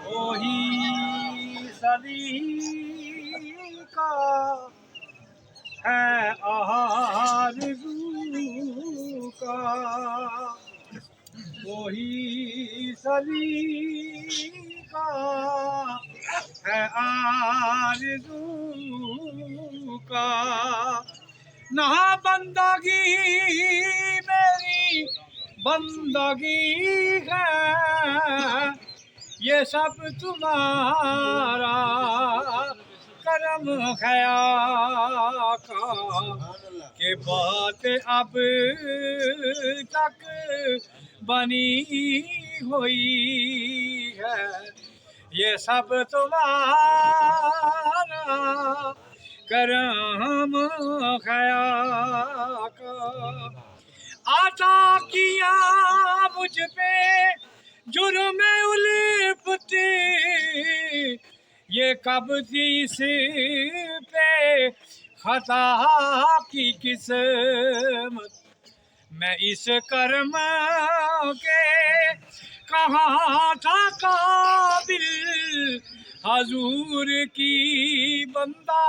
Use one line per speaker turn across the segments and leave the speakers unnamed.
وہی سلیقہ ہے آرزو کا، وہی سلیقہ ہے آرزو کا، نہ بندگی میری بندگی ہے، یہ سب تمہارا کرم ہے آقا، کہ بات اب تک بنی ہوئی ہے، یہ سب تمہارا کرم ہے آقا، عطا کیا مجھ پہ جرم الفتی، یہ کب تھی اس پہ خطا کی قسمت، میں اس کرم کے کہاں تھا قابل، حضور کی بندہ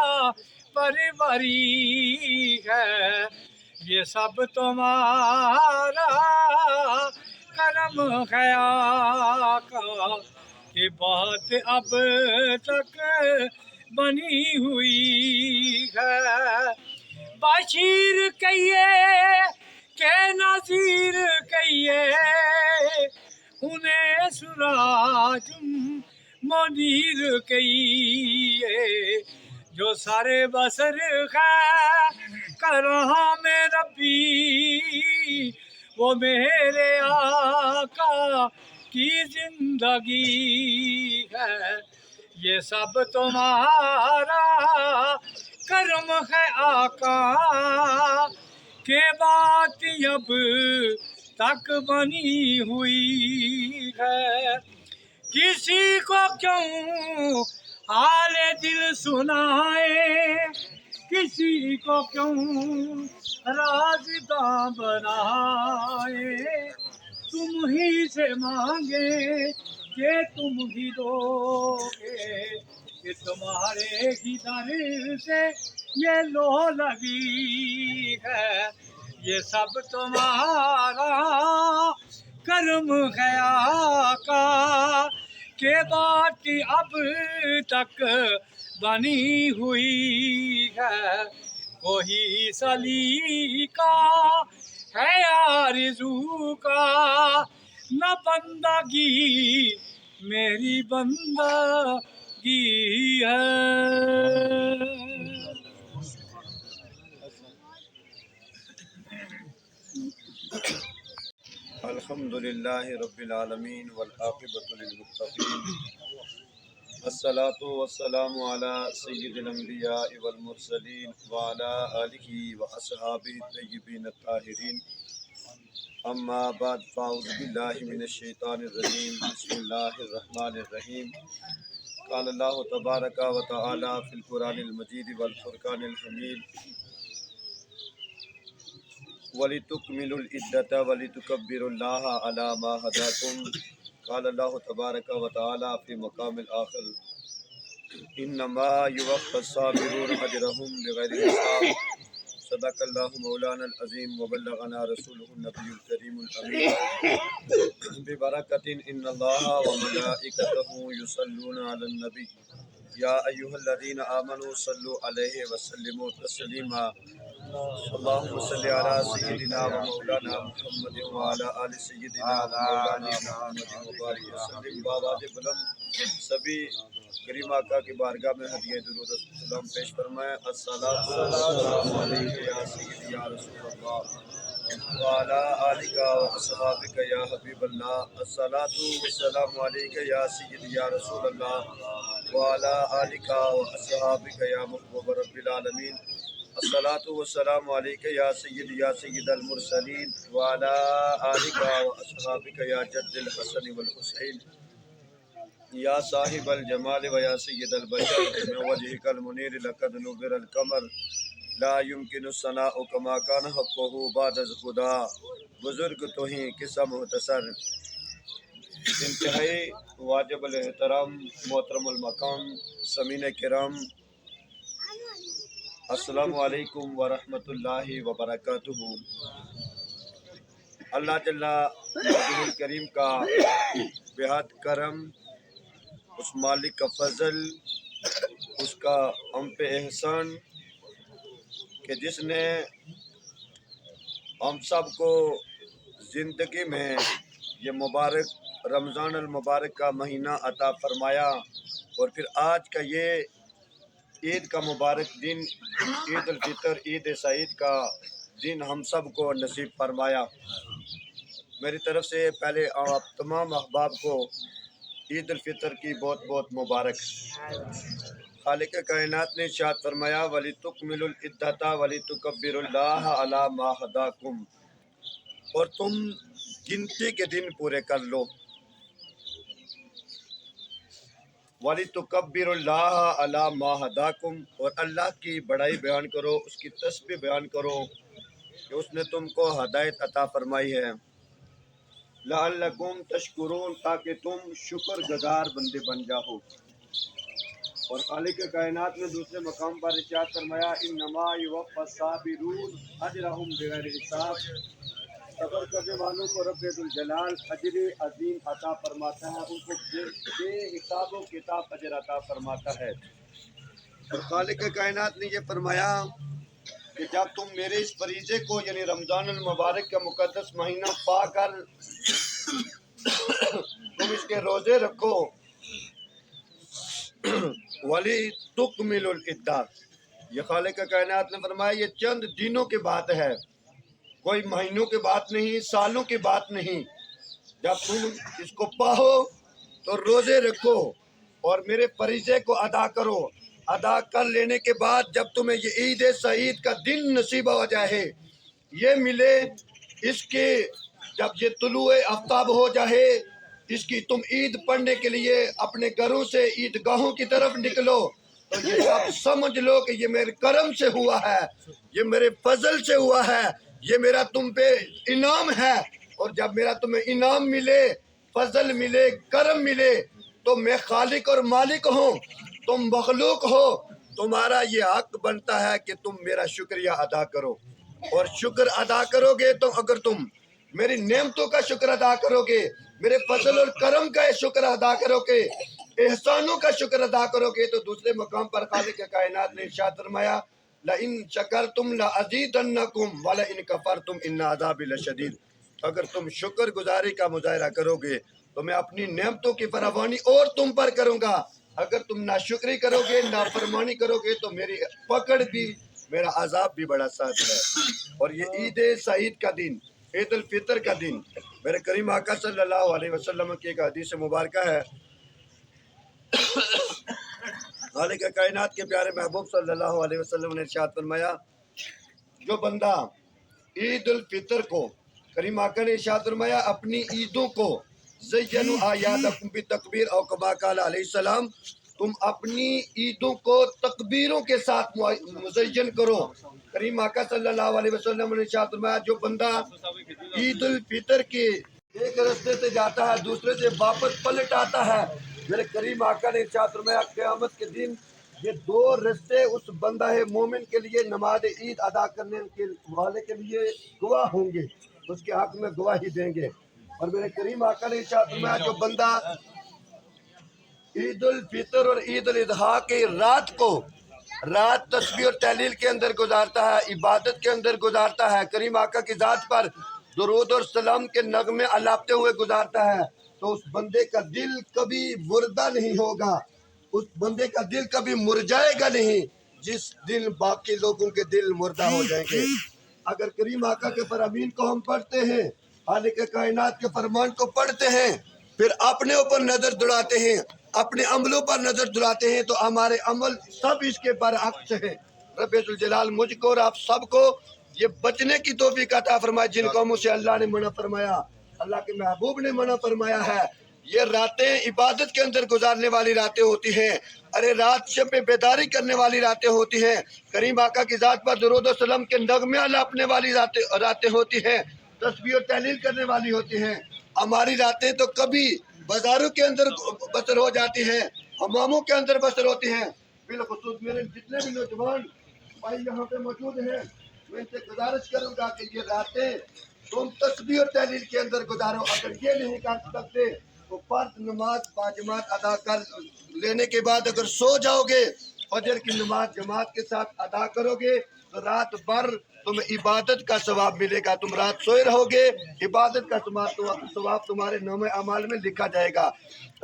پروری ہے، یہ سب تمہارا کرم ہے آقا، کہ بات اب تک بنی ہوئی ہے، بشیر کہیے کہ نذیر کہیے، انہیں سراج منیر کہیے، جو سر بسر ہے کرام ربی، وہ میرے آقا کی زندگی ہے، یہ سب تمہارا کرم ہے آقا، کہ بات اب تک بنی ہوئی ہے، کسی کو کیوں حال دل سنائے، کسی کو کیوں رازداں بنائے، تم ہی سے مانگے کہ تم ہی دو گے، کہ تمہارے ہی در سے یہ لو لگی ہے، یہ سب تمہارا کرم ہے آقا، کہ بات اب تک بنی ہوئی ہے، وہی سلیقہ ہے آرزو کا، نہ بندگی میری بندگی ہے۔
الحمدللہ رب العالمین والعاقبۃ للمتقین، الصلاۃ والسلام علی سید الانبیاء والمرسلین وعلی آلہ واصحابہ الطیبین الطاہرین، اما بعد فاعوذ باللہ من الشیطان الرجیم، بسم اللہ الرحمن الرحیم، قال اللہ تبارک و تعالی فی القرآن المجید والفرقان الحمید، وَلِتُكْمِلُوا الْعِدَّةَ وَلِتُكَبِّرُوا اللَّهَ عَلَى مَا هَدَاكُمْ، قال اللہ تبارک و تعالی فی مقام الآخر، انما یوفی الصابرون اجرهم بغیر حساب، صدق اللہ مولانا العظیم وبلغنا رسولہ النبی الکریم الامین، ببرکۃ ان اللہ وملائکتہ یصلون علی النبی، یا ایھا الذین آمنوا صلوا علیہ وسلموا تسلیما، اللہم صلی علی سیدنا و مولانا محمد وعلی آل سیدنا و مولانا محمد وبارک وسلم، بآواز بلند سبھی کریم آقا کی بارگاہ میں ہدیہ درود و سلام پیش فرمائیں، الصلاۃ والسلام علیک یا سیدی یا رسول اللہ وعلی آلک و اصحابک یا حبیب اللہ، الصلاۃ والسلام علیک یا سیدی یا رسول اللہ وعلی آلک و اصحابک یا محبوب رب العالمین، الصلاۃ والسلام علیک یا سید المرسلین وعلی آلک و اصحابک یا جد الحسن والحسین، یا صاحب الجمال و یا سید البشر من وجهک المنیر لقد نور القمر لا يمکن الثناء کما کان حقہ بعد از خدا، بزرگ تو ہیں قصہ مختصر، انتہائی واجب الاحترام محترم المقام سمین کرام، السلام علیکم ورحمۃ اللہ وبرکاتہ۔ اللہ جل وعلا کریم کا بہت کرم، اس مالک کا فضل، اس کا ہم پہ احسان کہ جس نے ہم سب کو زندگی میں یہ مبارک رمضان المبارک کا مہینہ عطا فرمایا، اور پھر آج کا یہ عید کا مبارک دن، عید الفطر، عید سعید کا دن ہم سب کو نصیب فرمایا۔ میری طرف سے پہلے آپ تمام احباب کو عید الفطر کی بہت بہت مبارک۔ خالق کائنات نے ارشاد فرمایا وَلِتُكْمِلُوا الْعِدَّةَ وَلِتُكَبِّرُوا اللَّهَ عَلَى مَا هَدَاكُمْ، اور تم گنتی کے دن پورے کر لو۔ وَلِتُكَبِّرُوا اللَّهَ عَلَى مَا هَدَاكُمْ، اور اللہ کی بڑائی بیان کرو، اس کی تسبیح بیان کرو کہ اس نے تم کو ہدایت عطا فرمائی ہے۔ لَعَلَّكُمْ تَشْكُرُونَ، تاکہ تم شکر گزار بندے بن جاؤ۔ اور خالق کائنات نے دوسرے مقام پر ارشاد فرمایا انما یوفی الصابرون اجرهم بغیر حساب، صبر کرنے والوں کو رب ذوالجلال اجر عظیم عطا فرماتا ہے، ان کو بے حساب و کتاب اجر عطا فرماتا ہے۔ اور خالق کائنات نے یہ فرمایا کہ جب تم میرے اس فریضے کو یعنی رمضان المبارک کا مقدس مہینہ پا کر تم اس کے روزے رکھو، وَلِتُكْمِلُوا الْعِدَّةَ، یہ خالق کائنات نے فرمایا یہ چند دنوں کی بات ہے، کوئی مہینوں کی بات نہیں، سالوں کی بات نہیں۔ جب تم اس کو پاؤ تو روزے رکھو اور میرے فریضے کو ادا کرو۔ ادا کر لینے کے بعد جب تمہیں یہ عید سعید کا دن نصیب ہو جائے، یہ ملے، اس کے جب یہ طلوع آفتاب ہو جائے، اس کی تم عید پڑھنے کے لیے اپنے گھروں سے عید گاہوں کی طرف نکلو، تو یہ سب سمجھ لو کہ یہ میرے کرم سے ہوا ہے، یہ میرے فضل سے ہوا ہے، یہ میرا تم پہ انعام ہے۔ اور جب میرا تمہیں انعام ملے، فضل ملے، کرم ملے، تو میں خالق اور مالک ہوں، تم مخلوق ہو، تمہارا یہ حق بنتا ہے کہ تم میرا شکریہ ادا کرو۔ اور شکر ادا کرو گے تو اگر تم میری نعمتوں کا شکر ادا کرو گے، میرے فضل اور کرم کا شکر ادا کرو گے، احسانوں کا شکر ادا کرو گے، تو دوسرے مقام پر خالق کائنات نے ارشاد فرمایا لَإِن شَكَرْتُمْ لَأَزِيدَنَّكُمْ وَلَإِن كَفَرْتُمْ إِنَّ عَذَابِي لَشَدِيدٌ، اگر تم شکر گزاری کا مظاہرہ کرو گے تو میں اپنی نعمتوں کی فراوانی اور تم پر کروں گا، اگر تم ناشکری کرو گے، نافرمانی کرو گے تو میری پکڑ بھی، میرا عذاب بھی بڑا سخت ہے۔ اور یہ عید سعید کا دن، عید الفطر کا دن، میرے کریم آقا صلی اللہ علیہ وسلم کی ایک حدیث مبارکہ ہے، خالق کائنات کے پیارے محبوب صلی اللہ علیہ وسلم نے ارشاد فرمایا جو بندہ عید الفطر کو، کریم آقا نے ارشاد فرمایا اپنی عیدوں کو زینوا اعیادکم بالتکبیر او کما قال علیہ السلام، تم اپنی عیدوں کو تکبیروں کے ساتھ مزین کرو۔ کریم آقا صلی اللہ علیہ وسلم نے ارشاد فرمایا جو بندہ عید الفطر کے ایک رستے سے جاتا ہے دوسرے سے واپس پلٹ آتا ہے، میرے کریم آقا نے ارشاد فرمایا قیامت کے دن یہ دو رستے اس بندہ مومن کے لیے نماز عید ادا کرنے کے والے کے لیے گواہ ہوں گے، اس کے حق میں گواہی دیں گے۔ اور میرے کریم آقا نے ارشاد فرمایا جو بندہ عید الفطر اور عید الاضحیٰ کی رات تسبیح اور تحلیل کے اندر گزارتا ہے، عبادت کے اندر گزارتا ہے، کریم آقا کی ذات پر درود اور سلام کے نغمے الاپتے ہوئے گزارتا ہے، تو اس بندے کا دل کبھی مردہ نہیں ہوگا، اس بندے کا دل کبھی مرجائے گا نہیں، جس دن باقی لوگوں کے دل مردہ ہو جائیں گے۔ اگر کریم آقا کے فرامین کو ہم پڑھتے ہیں، خالق کائنات کے فرمان کو پڑھتے ہیں، پھر اپنے اوپر نظر دوڑاتے ہیں، اپنے عملوں پر نظر دوڑاتے ہیں، تو ہمارے عمل سب اس کے برعکس ہیں۔ رب ذوالجلال مجھ کو اور آپ سب کو یہ بچنے کی توفیق عطا فرمائے جن قوموں سے اللہ نے منع فرمایا، اللہ کے محبوب نے منع فرمایا ہے۔ یہ راتیں عبادت کے اندر گزارنے والی راتیں ہوتی ہیں، ارے رات شب بیداری کرنے والی راتیں ہوتی ہیں، کریم آقا کی ذات پر درود و سلام کے نغمے الاپنے والی راتیں ہوتی ہیں، تسبیح و تحلیل کرنے والی ہوتی ہیں۔ ہماری راتیں تو کبھی بازاروں کے اندر بسر ہو جاتی ہے، حماموں کے اندر بسر ہوتی ہیں۔ بالخصوص میرے جتنے بھی نوجوان بھائی یہاں پہ موجود ہیں، میں ان سے گزارش کروں گا کہ یہ راتیں تم تسبیح اور تحلیل کے اندر گزارو۔ اگر یہ نہیں کر سکتے تو فرض نماز باجماعت ادا کر لینے کے بعد اگر سو جاؤ گے، فجر کی نماز جماعت کے ساتھ ادا کرو گے تو رات بھر تمہیں عبادت کا ثواب ملے گا۔ تم رات سوئے رہو گے، عبادت کا ثواب تمہارے نامہ اعمال میں لکھا جائے گا۔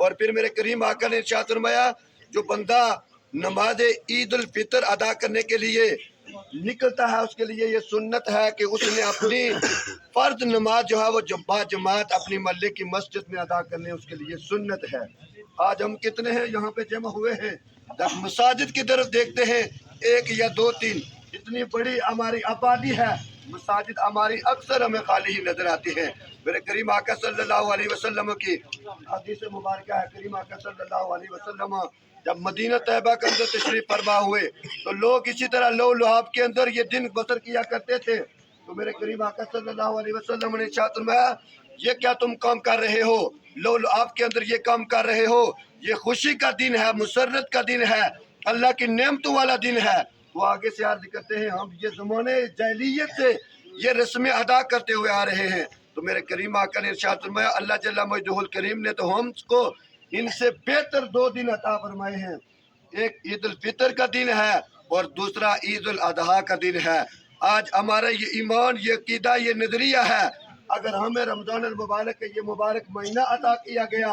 اور پھر میرے کریم آقا نے ارشاد فرمایا، جو بندہ نماز عید الفطر ادا کرنے کے لیے نکلتا ہے اس کے لیے یہ سنت ہے کہ اس نے اپنی فرض نماز جو ہے وہ جماعت اپنی محلے کی مسجد میں ادا کرنے اس کے لیے سنت ہے۔ آج ہم کتنے ہیں یہاں پہ جمع ہوئے ہیں؟ جب مساجد کی طرف دیکھتے ہیں ایک یا دو تین، اتنی بڑی ہماری آبادی ہے، مساجد ہماری اکثر ہمیں خالی ہی نظر آتی ہیں۔ میرے کریم آقا صلی اللہ علیہ وسلم کی حدیث مبارکہ ہے، کریم آقا صلی اللہ علیہ وسلم جب مدینہ طیبہ کے اندر تشریف فرما ہوئے تو لوگ اسی طرح لو لعاب کے اندر یہ دن بسر کیا کرتے تھے۔ تو میرے کریم آقا صلی اللہ علیہ وسلم نے ارشاد فرمایا، یہ کیا تم کام کر رہے ہو؟ لو لعاب کے اندر یہ کام کر رہے ہو؟ یہ خوشی کا دن ہے، مسرت کا دن ہے، اللہ کی نعمتوں والا دن ہے۔ وہ آگے سے عرض کرتے ہیں، ہم یہ زمانے جاہلیت سے یہ رسمیں ادا کرتے ہوئے آ رہے ہیں۔ تو میرے کریم آقا نے ارشاد فرمایا، اللہ جل مجدہ الکریم نے تو ہم کو ان سے بہتر دو دن عطا فرمائے ہیں۔ ایک عید الفطر کا دن ہے اور دوسرا عید الاضحیٰ کا دن ہے۔ آج ہمارا یہ ایمان، یہ عقیدہ، یہ نظریہ ہے، اگر ہمیں رمضان المبارک کا یہ مبارک مہینہ عطا کیا گیا،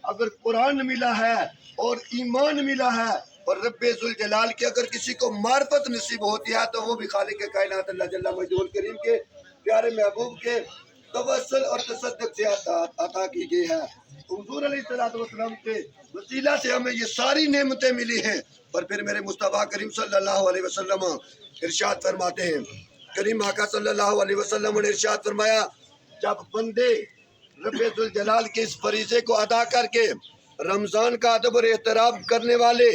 اگر قرآن ملا ہے اور ایمان ملا ہے اور رب ذوالجلال کی اگر کسی کو معرفت نصیب ہوتی ہے تو وہ بھی خالق کائنات اللہ جل مجدہ الکریم کے پیارے محبوب کے توسل اور تصدق سے عطا کی گئی ہے۔ حضور علیہ السلام کے وسیلہ سے ہمیں یہ ساری نعمتیں ملی ہیں۔ اور پھر میرے مصطفیٰ کریم صلی اللہ علیہ وسلم ارشاد فرماتے ہیں، کریم آقا صلی اللہ علیہ وسلم نے ارشاد فرمایا، جب بندے رب ذوالجلال کے اس فریضے کو ادا کر کے رمضان کا ادب اور احترام کرنے والے،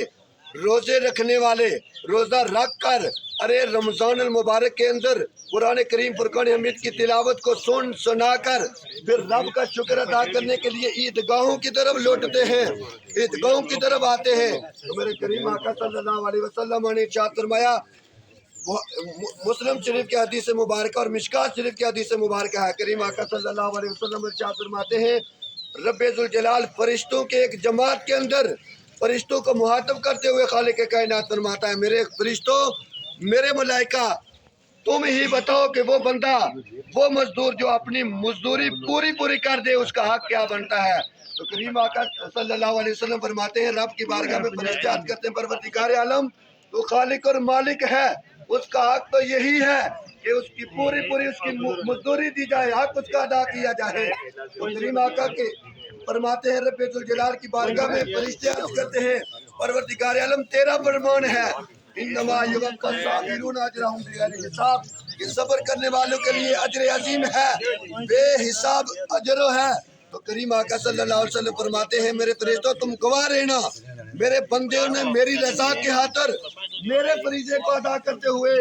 روزے رکھنے والے، روزہ رکھ کر ارے رمضان المبارک کے اندر قرآن کریم فرقان حمید کی تلاوت کو سنا کر پھر رب کا شکر ادا کرنے کے لیے عیدگاہوں کی طرف لوٹتے ہیں، عیدگاہوں کی طرف آتے ہیں، تو میرے کریم آقا صلی اللہ علیہ وسلم نے ارشاد فرمایا، مسلم شریف کی حدیث مبارکہ اور مشکات شریف کی حدیث مبارکہ ہے، کریم آقا صلی اللہ علیہ وسلم ارشاد فرماتے ہیں، رب ذوالجلال فرشتوں کے ایک جماعت کے اندر فرشتوں کو مخاطب کرتے ہوئے خالق کائنات فرماتا ہے، میرے فرشتوں، میرے ملائکہ، تم ہی بتاؤ کہ وہ بندہ، وہ مزدور جو اپنی مزدوری پوری کر دے اس کا حق کیا بنتا ہے؟ تو کریم آقا صلی اللہ علیہ وسلم فرماتے ہیں، رب کی بارگاہ میں فرشتے عرض کرتے ہیں، پروردگار عالم تو خالق اور مالک ہے، اس کا حق تو یہی ہے کہ اس کی پوری اس کی مزدوری دی جائے، حق اس کا ادا کیا جائے۔ تو کریم آقا کے فرماتے ہیں، رب ذوالجلال کی بارگاہ میں فرشتے عرض کرتے ہیں، پروردگار عالم تیرا فرمان ہے، انما یوفی الصابرون اجرهم بغیر حساب، کہ صبر کرنے والوں کے لیے اجر عظیم ہے، بے حساب اجر ہے۔ تو کریم آقا صلی اللہ علیہ وسلم فرماتے ہیں، میرے فرشتوں تم گواہ رہنا، میرے بندوں نے میری رضا کی خاطر میرے فریضے کو ادا کرتے ہوئے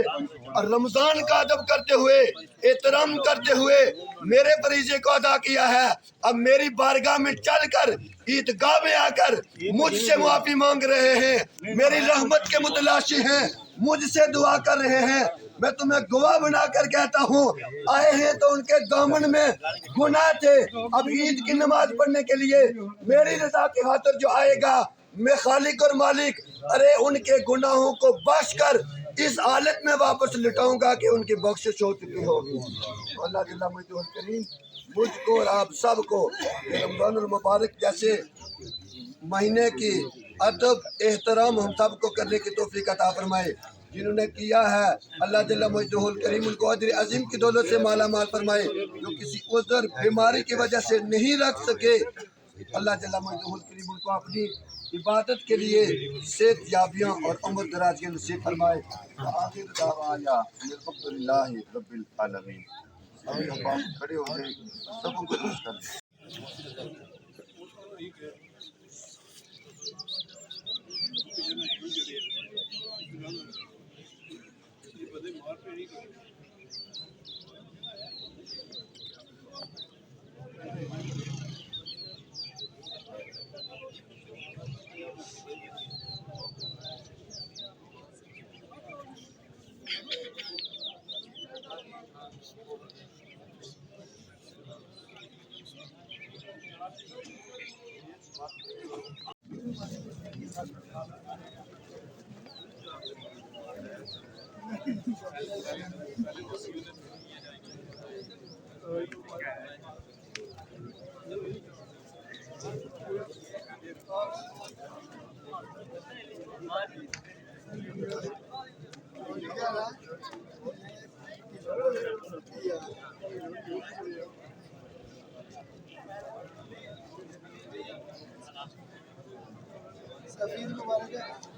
اور رمضان کا ادب کرتے ہوئے، احترام کرتے ہوئے میرے فریضے کو ادا کیا ہے، اب میری بارگاہ میں چل کر عیدگاہ میں آ کر مجھ سے معافی مانگ رہے ہیں، میری رحمت کے متلاشی ہیں، مجھ سے دعا کر رہے ہیں۔ میں تمہیں گواہ بنا کر کہتا ہوں، آئے ہیں تو ان کے دامن میں گناہ تھے، اب عید کی نماز پڑھنے کے لیے میری رضا کی خاطر جو آئے گا، میں خالق اور مالک ارے ان کے گناہوں کو بخش کر اس حالت میں واپس لٹاؤں گا کہ ان کی بخشش ہو چکی ہوگی۔ اللہ جل مجدہ الکریم مجھ کو اور آپ سب کو رمضان المبارک جیسے مہینے کی ادب احترام ہم سب کو کرنے کی توفیق عطا فرمائے۔ جنہوں نے کیا ہے اللہ جل مجدہ الکریم ان کو اجر عظیم کی دولت سے مالا مال فرمائے، جو کسی عذر بیماری کی وجہ سے نہیں رکھ سکے اللہ جل مجدہ الکریم ان کو اپنی عبادت کے لیے صحت یابیاں اور عمر درازیاں نصیب فرمائے۔ آخر دعوانا الحمدللہ رب العالمین۔ کھڑے ہو گئے سب کو خوش کر دیں۔
سفیر مبارک ہے